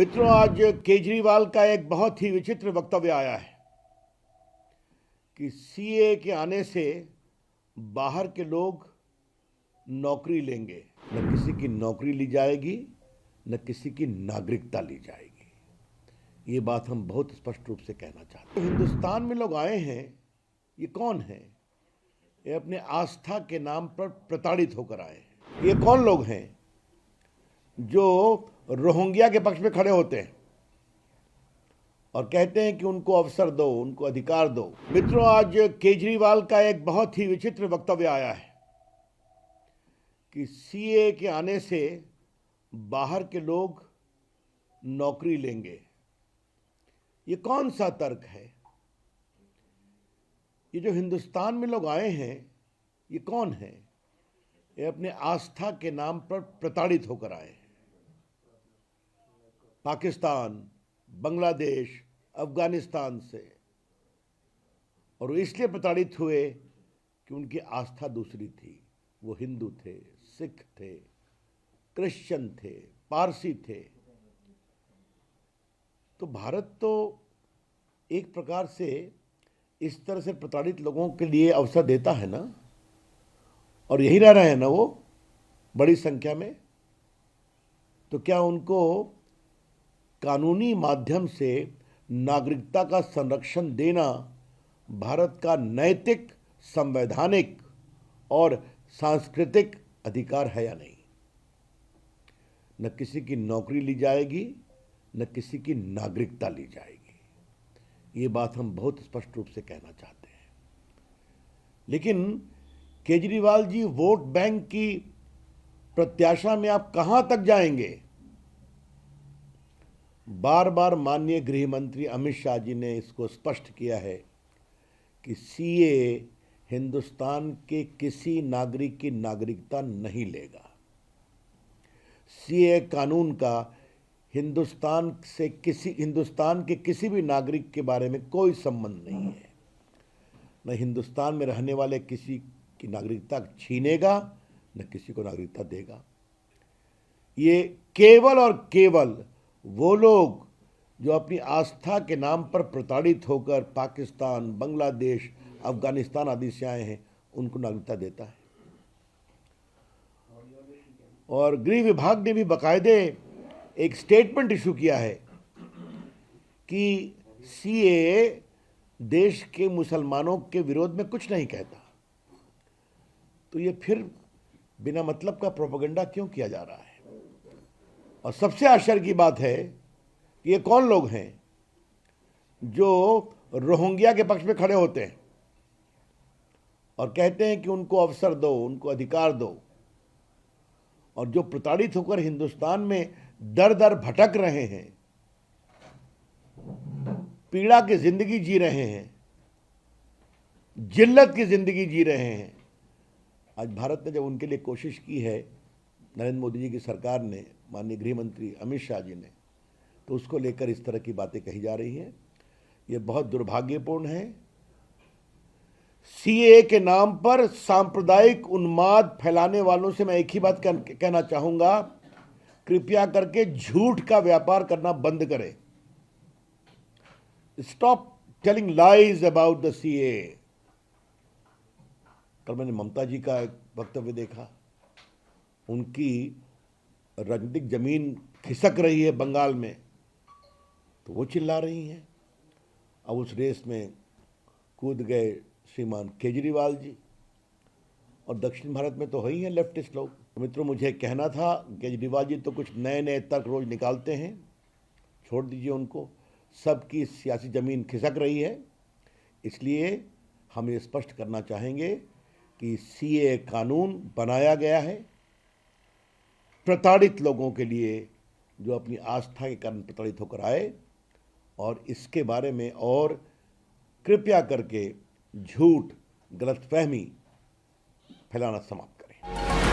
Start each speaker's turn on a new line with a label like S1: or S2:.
S1: मित्रों, आज केजरीवाल का एक बहुत ही विचित्र वक्तव्य आया है कि सीए के आने से बाहर के लोग नौकरी लेंगे। न किसी की नौकरी ली जाएगी, न किसी की नागरिकता ली जाएगी। ये बात हम बहुत स्पष्ट रूप से कहना चाहते हैं। हिंदुस्तान में लोग आए हैं, ये कौन है? ये अपने आस्था के नाम पर प्रताड़ित होकर आए हैं। ये कौन लोग हैं जो रोहिंग्या के पक्ष में खड़े होते हैं और कहते हैं कि उनको अवसर दो, उनको अधिकार दो? मित्रों, आज केजरीवाल का एक बहुत ही विचित्र वक्तव्य आया है कि सीए के आने से बाहर के लोग नौकरी लेंगे। ये कौन सा तर्क है? ये जो हिंदुस्तान में लोग आए हैं, ये कौन है? ये अपने आस्था के नाम पर प्रताड़ित होकर आए हैं। पाकिस्तान, बांग्लादेश, अफगानिस्तान से, और वो इसलिए प्रताड़ित हुए कि उनकी आस्था दूसरी थी। वो हिंदू थे, सिख थे, क्रिश्चियन थे, पारसी थे। तो भारत तो एक प्रकार से इस तरह से प्रताड़ित लोगों के लिए अवसर देता है ना, और यही रह रहे हैं ना वो बड़ी संख्या में। तो क्या उनको कानूनी माध्यम से नागरिकता का संरक्षण देना भारत का नैतिक, संवैधानिक और सांस्कृतिक अधिकार है या नहीं? न किसी की नौकरी ली जाएगी, न किसी की नागरिकता ली जाएगी। ये बात हम बहुत स्पष्ट रूप से कहना चाहते हैं। लेकिन केजरीवाल जी, वोट बैंक की प्रत्याशा में आप कहां तक जाएंगे? बार बार माननीय गृह मंत्री अमित शाह जी ने इसको स्पष्ट किया है कि सीए हिंदुस्तान के किसी नागरिक की नागरिकता नहीं लेगा। सीए कानून का हिंदुस्तान के किसी भी नागरिक के बारे में कोई संबंध नहीं है। न हिंदुस्तान में रहने वाले किसी की नागरिकता छीनेगा, न किसी को नागरिकता देगा। ये केवल और केवल वो लोग जो अपनी आस्था के नाम पर प्रताड़ित होकर पाकिस्तान, बांग्लादेश, अफगानिस्तान आदि से आए हैं, उनको नागरिकता देता है। और गृह विभाग ने भी बाकायदे एक स्टेटमेंट इशू किया है कि सीए देश के मुसलमानों के विरोध में कुछ नहीं कहता। तो ये फिर बिना मतलब का प्रोपेगेंडा क्यों किया जा रहा है? और सबसे आश्चर्य की बात है कि ये कौन लोग हैं जो रोहिंग्या के पक्ष में खड़े होते हैं और कहते हैं कि उनको अवसर दो, उनको अधिकार दो, और जो प्रताड़ित होकर हिंदुस्तान में दर दर भटक रहे हैं, पीड़ा की जिंदगी जी रहे हैं, जिल्लत की जिंदगी जी रहे हैं। आज भारत ने जब उनके लिए कोशिश की है, नरेंद्र मोदी जी की सरकार ने, माननीय गृह मंत्री अमित शाह जी ने, तो उसको लेकर इस तरह की बातें कही जा रही हैं। ये बहुत दुर्भाग्यपूर्ण है। सीए के नाम पर सांप्रदायिक उन्माद फैलाने वालों से मैं एक ही बात कहना चाहूंगा, कृपया करके झूठ का व्यापार करना बंद करें। Stop telling lies about the CA. कल मैंने ममता जी का एक वक्तव्य देखा। उनकी राजनीतिक जमीन खिसक रही है बंगाल में, तो वो चिल्ला रही हैं। अब उस रेस में कूद गए श्रीमान केजरीवाल जी, और दक्षिण भारत में तो है ही हैं लेफ्टिस्ट लोग। तो मित्रों, मुझे कहना था, केजरीवाल जी तो कुछ नए नए तर्क रोज निकालते हैं, छोड़ दीजिए उनको। सबकी सियासी जमीन खिसक रही है। इसलिए हम ये स्पष्ट करना चाहेंगे कि सीए कानून बनाया गया है प्रताड़ित लोगों के लिए, जो अपनी आस्था के कारण प्रताड़ित होकर आए, और इसके बारे में और कृपया करके झूठ, गलतफहमी फैलाना समाप्त करें।